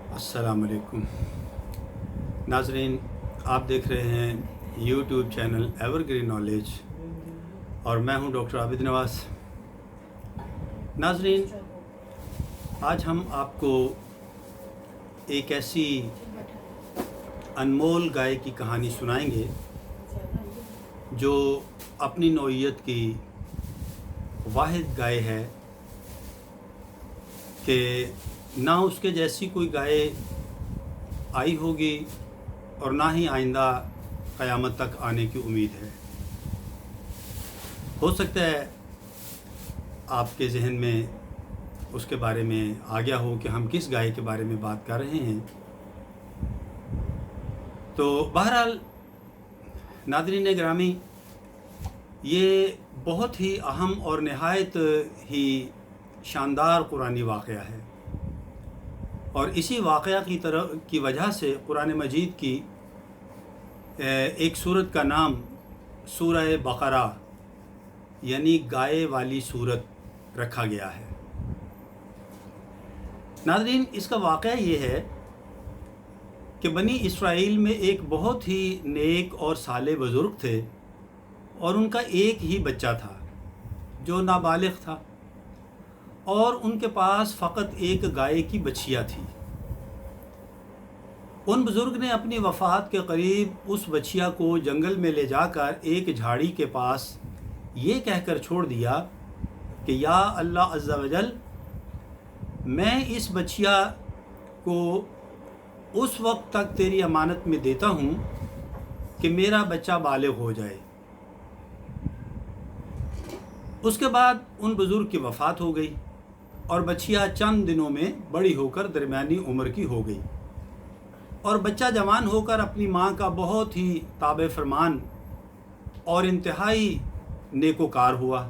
अस्सलाम वालेकुम नाज़रीन, आप देख रहे हैं यूट्यूब चैनल एवरग्रीन नॉलेज और मैं हूं डॉक्टर आबिद नवाज़। नाज़रीन, आज हम आपको एक ऐसी अनमोल गाय की कहानी सुनाएंगे जो अपनी नौइयत की वाहिद गाय है कि ना उसके जैसी कोई गाय आई होगी और ना ही आइंदा क़यामत तक आने की उम्मीद है। हो सकता है आपके जहन में उसके बारे में आ गया हो कि हम किस गाय के बारे में बात कर रहे हैं। तो बहरहाल नाज़रीन गिरामी, ये बहुत ही अहम और नहायत ही शानदार कुरानी वाक़या है और इसी वाक़या की वजह से कुरान मजीद की एक सूरत का नाम सूरह बकरा यानी गाय वाली सूरत रखा गया है। नाज़रीन, इसका वाक़या ये है कि बनी इसराइल में एक बहुत ही नेक और साले बुज़ुर्ग थे और उनका एक ही बच्चा था जो नाबालिग था और उनके पास फ़कत एक गाय की बछिया थी। उन बुज़ुर्ग ने अपनी वफ़ात के करीब उस बछिया को जंगल में ले जाकर एक झाड़ी के पास ये कहकर छोड़ दिया कि या अल्लाह अज़्ज़ा वजल, मैं इस बछिया को उस वक्त तक तेरी अमानत में देता हूँ कि मेरा बच्चा बालिग हो जाए। उसके बाद उन बुज़ुर्ग की वफ़ात हो गई और बछिया चंद दिनों में बड़ी होकर दरमियानी उम्र की हो गई और बच्चा जवान होकर अपनी माँ का बहुत ही ताबे फरमान और इंतहाई नेकोकार हुआ।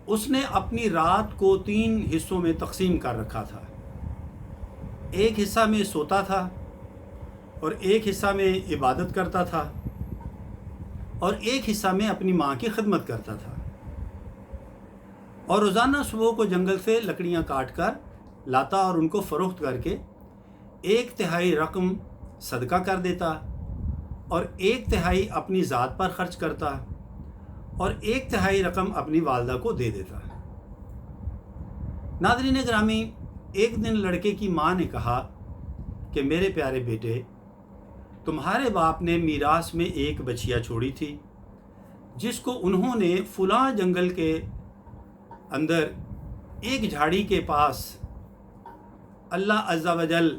उसने अपनी रात को 3 हिस्सों में तकसीम कर रखा था। एक हिस्सा में सोता था और एक हिस्सा में इबादत करता था और एक हिस्सा में अपनी माँ की खिदमत करता था और रोज़ाना सुबह को जंगल से लकड़ियाँ काट कर लाता और उनको फ़रोख्त करके 1/3 रकम सदका कर देता और 1/3 अपनी ज़ात पर ख़र्च करता और 1/3 रकम अपनी वालदा को दे देता। नाज़रीन गिरामी, एक दिन लड़के की माँ ने कहा कि मेरे प्यारे बेटे, तुम्हारे बाप ने मीरास में एक बछिया छोड़ी थी जिसको उन्होंने फुलां जंगल के अंदर एक झाड़ी के पास अल्लाह अज़्ज़ा वजल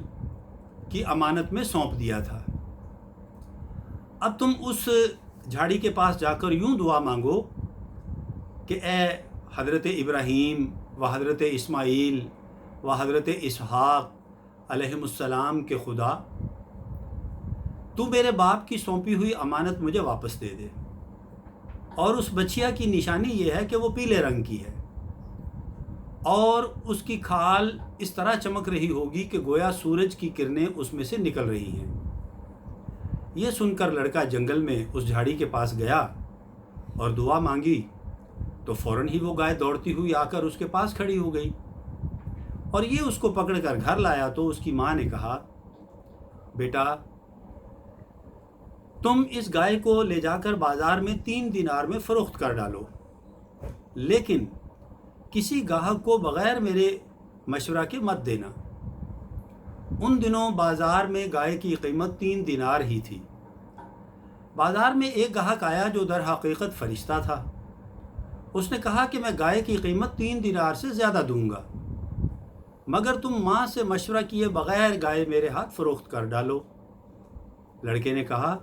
की अमानत में सौंप दिया था। अब तुम उस झाड़ी के पास जाकर यूं दुआ मांगो कि ए हज़रत इब्राहीम व हज़रत इस्माईल व हज़रत इसहाक़ अलैहिमुस्सलाम के खुदा, तू मेरे बाप की सौंपी हुई अमानत मुझे वापस दे दे। और उस बछिया की निशानी ये है कि वो पीले रंग की है और उसकी खाल इस तरह चमक रही होगी कि गोया सूरज की किरणें उसमें से निकल रही हैं। ये सुनकर लड़का जंगल में उस झाड़ी के पास गया और दुआ मांगी तो फ़ौरन ही वो गाय दौड़ती हुई आकर उसके पास खड़ी हो गई और ये उसको पकड़कर घर लाया। तो उसकी माँ ने कहा, बेटा, तुम इस गाय को ले जाकर बाज़ार में 3 दिनार में फ़रोख्त कर डालो, लेकिन किसी गाहक को बग़ैर मेरे मशवरा के मत देना। उन दिनों बाज़ार में गाय की कीमत 3 दिनार ही थी। बाज़ार में एक गाहक आया जो दर हकीकत फ़रिश्ता था। उसने कहा कि मैं गाय की कीमत 3 दिनार से ज़्यादा दूंगा, मगर तुम माँ से मशवरा किए बग़ैर गाय मेरे हाथ फ़रोख्त कर डालो। लड़के ने कहा,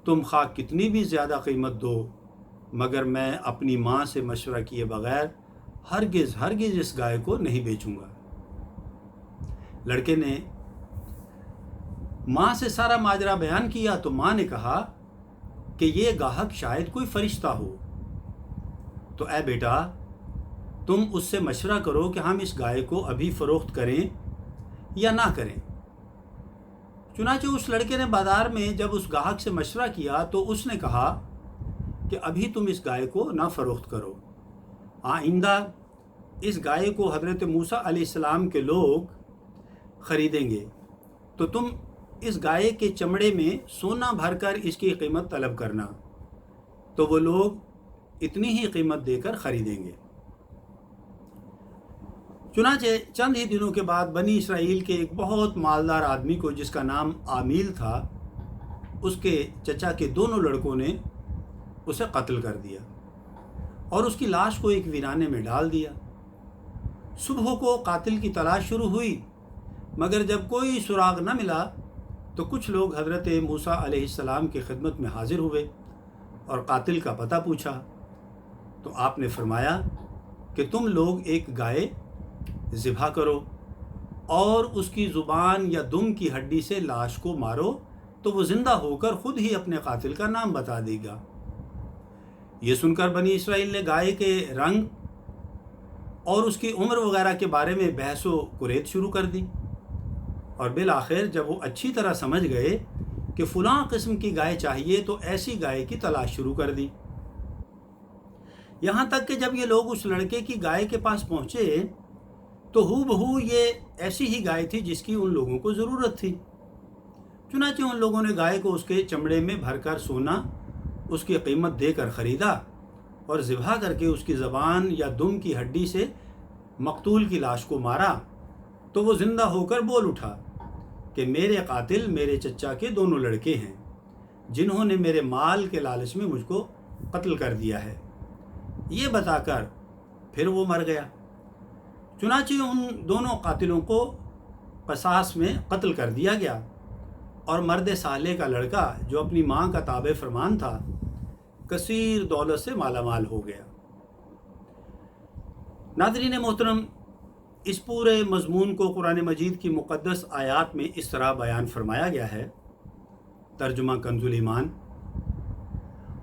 तुम खा कितनी भी ज़्यादा कीमत दो, मगर मैं अपनी माँ से मशवरा किए बग़ैर हरगिज़ इस गाय को नहीं बेचूंगा। लड़के ने माँ से सारा माजरा बयान किया तो माँ ने कहा कि ये गाहक शायद कोई फ़रिश्ता हो, तो ऐ बेटा, तुम उससे मशवरा करो कि हम इस गाय को अभी फ़रोख्त करें या ना करें। चुनांचे उस लड़के ने बाज़ार में जब उस गाहक से मशवरा किया तो उसने कहा कि अभी तुम इस गाय को ना फ़रोख्त करो, आइंदा इस गाय को हज़रत मूसा अलैहिस्सलाम के लोग خریدیں گے تو تم اس گائے کے چمڑے میں سونا بھر کر اس کی قیمت طلب کرنا، تو وہ لوگ اتنی ہی قیمت دے کر خریدیں گے۔ چنانچہ چند ہی دنوں کے بعد بنی اسرائیل کے ایک بہت مالدار آدمی کو، جس کا نام عامیل تھا، اس کے چچا کے دونوں لڑکوں نے اسے قتل کر دیا اور اس کی لاش کو ایک ویرانے میں ڈال دیا۔ صبح کو قاتل کی تلاش شروع ہوئی، مگر جب کوئی سراغ نہ ملا تو کچھ لوگ حضرت موسیٰ علیہ السلام کی خدمت میں حاضر ہوئے اور قاتل کا پتہ پوچھا، تو آپ نے فرمایا کہ تم لوگ ایک گائے ذبح کرو اور اس کی زبان یا دم کی ہڈی سے لاش کو مارو، تو وہ زندہ ہو کر خود ہی اپنے قاتل کا نام بتا دے گا۔ یہ سن کر بنی اسرائیل نے گائے کے رنگ اور اس کی عمر وغیرہ کے بارے میں بحث و کریت شروع کر دی، اور بالآخر جب وہ اچھی طرح سمجھ گئے کہ فلاں قسم کی گائے چاہیے تو ایسی گائے کی تلاش شروع کر دی۔ یہاں تک کہ جب یہ لوگ اس لڑکے کی گائے کے پاس پہنچے تو ہو بہو یہ ایسی ہی گائے تھی جس کی ان لوگوں کو ضرورت تھی۔ چنانچہ ان لوگوں نے گائے کو اس کے چمڑے میں بھر کر سونا اس کی قیمت دے کر خریدا اور ذبح کر کے اس کی زبان یا دم کی ہڈی سے مقتول کی لاش کو مارا، تو وہ زندہ ہو کر بول اٹھا کہ میرے قاتل میرے چچا کے دونوں لڑکے ہیں، جنہوں نے میرے مال کے لالچ میں مجھ کو قتل کر دیا ہے۔ یہ بتا کر پھر وہ مر گیا۔ چنانچہ ان دونوں قاتلوں کو قصاص میں قتل کر دیا گیا، اور مرد صالح کا لڑکا جو اپنی ماں کا تابع فرمان تھا کثیر دولت سے مالا مال ہو گیا۔ ناظرین محترم، اس پورے مضمون کو قرآن مجید کی مقدس آیات میں اس طرح بیان فرمایا گیا ہے۔ ترجمہ کنز الایمان۔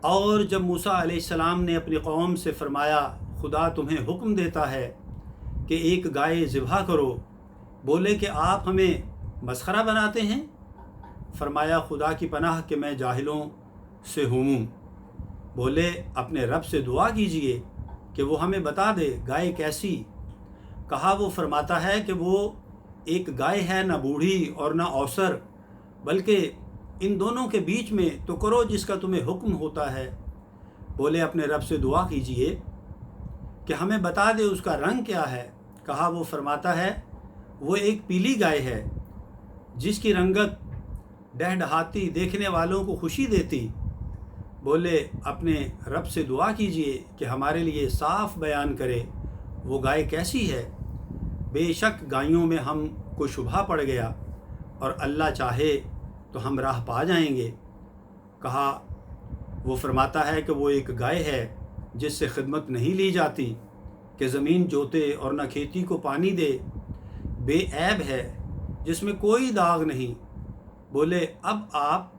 اور جب موسیٰ علیہ السلام نے اپنی قوم سے فرمایا خدا تمہیں حکم دیتا ہے کہ ایک گائے ذبح کرو، بولے کہ آپ ہمیں مسخرہ بناتے ہیں؟ فرمایا خدا کی پناہ کہ میں جاہلوں سے ہوں۔ بولے اپنے رب سے دعا کیجئے کہ وہ ہمیں بتا دے گائے کیسی۔ کہا وہ فرماتا ہے کہ وہ ایک گائے ہے، نہ بوڑھی اور نہ اوسر، بلکہ ان دونوں کے بیچ میں، تو کرو جس کا تمہیں حکم ہوتا ہے۔ بولے اپنے رب سے دعا کیجئے کہ ہمیں بتا دے اس کا رنگ کیا ہے۔ کہا وہ فرماتا ہے وہ ایک پیلی گائے ہے جس کی رنگت ڈہڈہاتی دیکھنے والوں کو خوشی دیتی۔ بولے اپنے رب سے دعا کیجئے کہ ہمارے لیے صاف بیان کرے وہ گائے کیسی ہے۔ بے شک گائیوں میں ہم کو شبہ پڑ گیا، اور اللہ چاہے تو ہم راہ پا جائیں گے۔ کہا وہ فرماتا ہے کہ وہ ایک گائے ہے جس سے خدمت نہیں لی جاتی، کہ زمین جوتے اور نہ کھیتی کو پانی دے، بے عیب ہے جس میں کوئی داغ نہیں۔ بولے اب آپ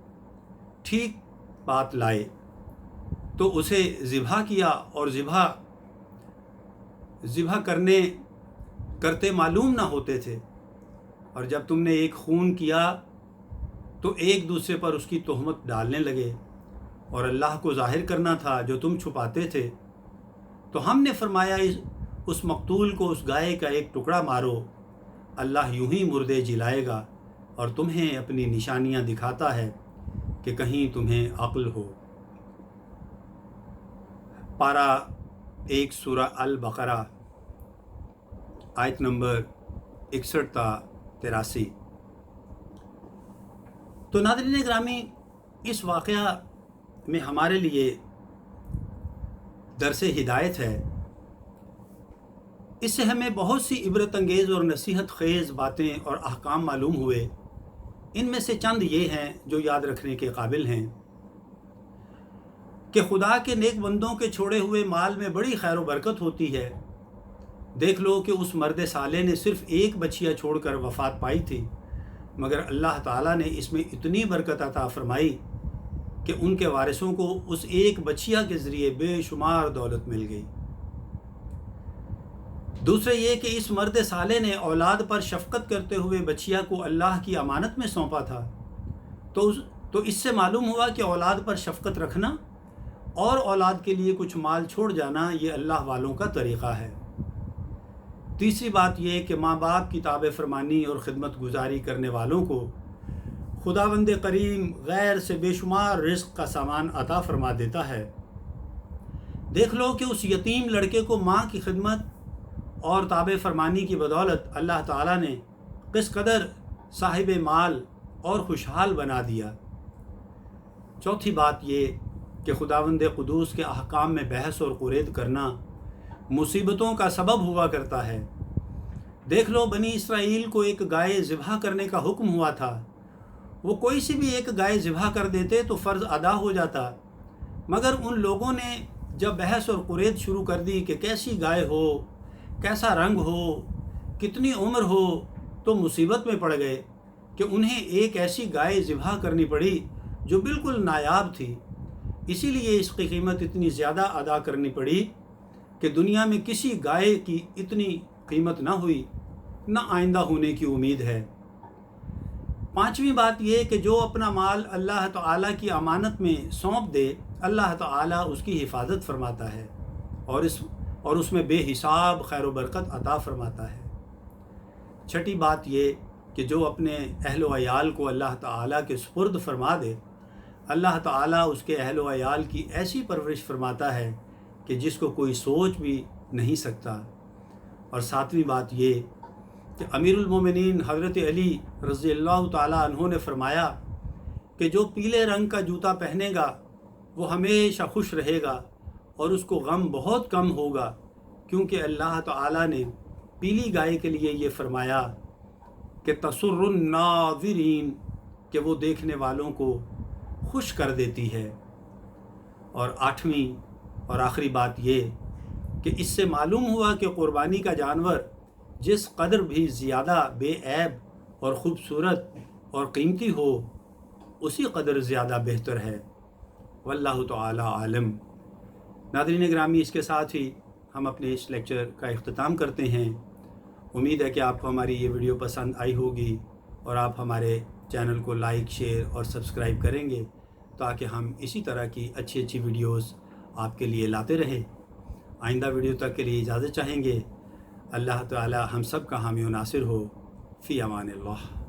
ٹھیک بات لائے، تو اسے ذبح کیا، اور ذبح کرتے معلوم نہ ہوتے تھے، اور جب تم نے ایک خون کیا تو ایک دوسرے پر اس کی تہمت ڈالنے لگے، اور اللہ کو ظاہر کرنا تھا جو تم چھپاتے تھے۔ تو ہم نے فرمایا اس مقتول کو اس گائے کا ایک ٹکڑا مارو، اللہ یوں ہی مردے جلائے گا اور تمہیں اپنی نشانیاں دکھاتا ہے کہ کہیں تمہیں عقل ہو۔ پارہ 1 سورہ البقرہ آیت نمبر 61 تا 83۔ تو ناظرین گرامی، اس واقعہ میں ہمارے لیے درس ہدایت ہے۔ اس سے ہمیں بہت سی عبرت انگیز اور نصیحت خیز باتیں اور احکام معلوم ہوئے۔ ان میں سے چند یہ ہیں جو یاد رکھنے کے قابل ہیں کہ خدا کے نیک بندوں کے چھوڑے ہوئے مال میں بڑی خیر و برکت ہوتی ہے۔ دیکھ لو کہ اس مرد صالح نے صرف ایک بچیا چھوڑ کر وفات پائی تھی، مگر اللہ تعالیٰ نے اس میں اتنی برکت عطا فرمائی کہ ان کے وارثوں کو اس ایک بچیا کے ذریعے بے شمار دولت مل گئی۔ دوسرے یہ کہ اس مرد صالح نے اولاد پر شفقت کرتے ہوئے بچیا کو اللہ کی امانت میں سونپا تھا، تو اس سے معلوم ہوا کہ اولاد پر شفقت رکھنا اور اولاد کے لیے کچھ مال چھوڑ جانا یہ اللہ والوں کا طریقہ ہے۔ तीसरी बात यह कि माँ बाप की ताबे फरमानी और ख़िदमत गुजारी करने वालों को खुदावंद करीम गैर से बेशुमार रिज़्क़ का सामान अता फरमा देता है। देख लो कि उस यतीम लड़के को माँ की खिदमत और ताबे फरमानी की बदौलत अल्लाह ताला ने किस कदर साहिब माल और खुशहाल बना दिया। चौथी बात ये कि खुदावंद कुदूस के अहकाम में बहस और कुरेद करना मुसीबतों का सबब हुआ करता है। देख लो, बनी इसराइल को एक गाय ज़िबा करने का हुक्म हुआ था। वो कोई सी भी एक गाय ज़िबा कर देते तो फ़र्ज़ अदा हो जाता, मगर उन लोगों ने जब बहस और कुरेद शुरू कर दी कि कैसी गाय हो, कैसा रंग हो, कितनी उम्र हो, तो मुसीबत में पड़ गए कि उन्हें एक ऐसी गाय ज़िबा करनी पड़ी जो बिल्कुल नायाब थी। इसीलिए इसकी कीमत इतनी ज़्यादा अदा करनी पड़ी कि दुनिया में किसी गाय की इतनी कीमत ना हुई, ना आइंदा होने की उम्मीद है। पांचवी बात यह कि जो अपना माल अल्लाह ताला की अमानत में सौंप दे, अल्लाह ताला उसकी हिफाजत फरमाता है और उसमें बेहिसाब खैर व बरकत अता फरमाता है। छठी बात यह कि जो अपने अहल व अयाल को अल्लाह ताला के सुपुर्द फरमा दे, अल्लाह ताला उसके अहल व अयाल की ऐसी परवरिश फरमाता है कि जिसको कोई सोच भी नहीं सकता। और सातवीं बात ये कि अमीरुल मोमिनीन हज़रत अली रज़ियल्लाहु ताला अन्हु ने फरमाया कि जो पीले रंग का जूता पहनेगा वो हमेशा खुश रहेगा और उसको गम बहुत कम होगा, क्योंकि अल्लाह ताला ने पीली गाय के लिए ये फरमाया कि तसुर्रुन नाज़िरीन, कि वो देखने वालों को खुश कर देती है। और आठवीं और आखिरी बात ये कि इससे मालूम हुआ कि क़ुरबानी का जानवर जिस कदर भी ज़्यादा बेऐब और ख़ूबसूरत और कीमती हो, उसी कदर ज़्यादा बेहतर है। वल्लाहु तआला आलम। नाज़रीन ग्रामी, इसके साथ ही हम अपने इस लेक्चर का इख्तिताम करते हैं। उम्मीद है कि आपको हमारी ये वीडियो पसंद आई होगी और आप हमारे चैनल को लाइक, शेयर और सब्सक्राइब करेंगे ताकि हम इसी तरह की अच्छी अच्छी वीडियोस आपके लिए लाते रहें। आइंदा वीडियो तक के लिए इजाज़त चाहेंगे। अल्लाह ताला हम सब का हामी व नासिर हो। फ़ी अमानिल्लाह।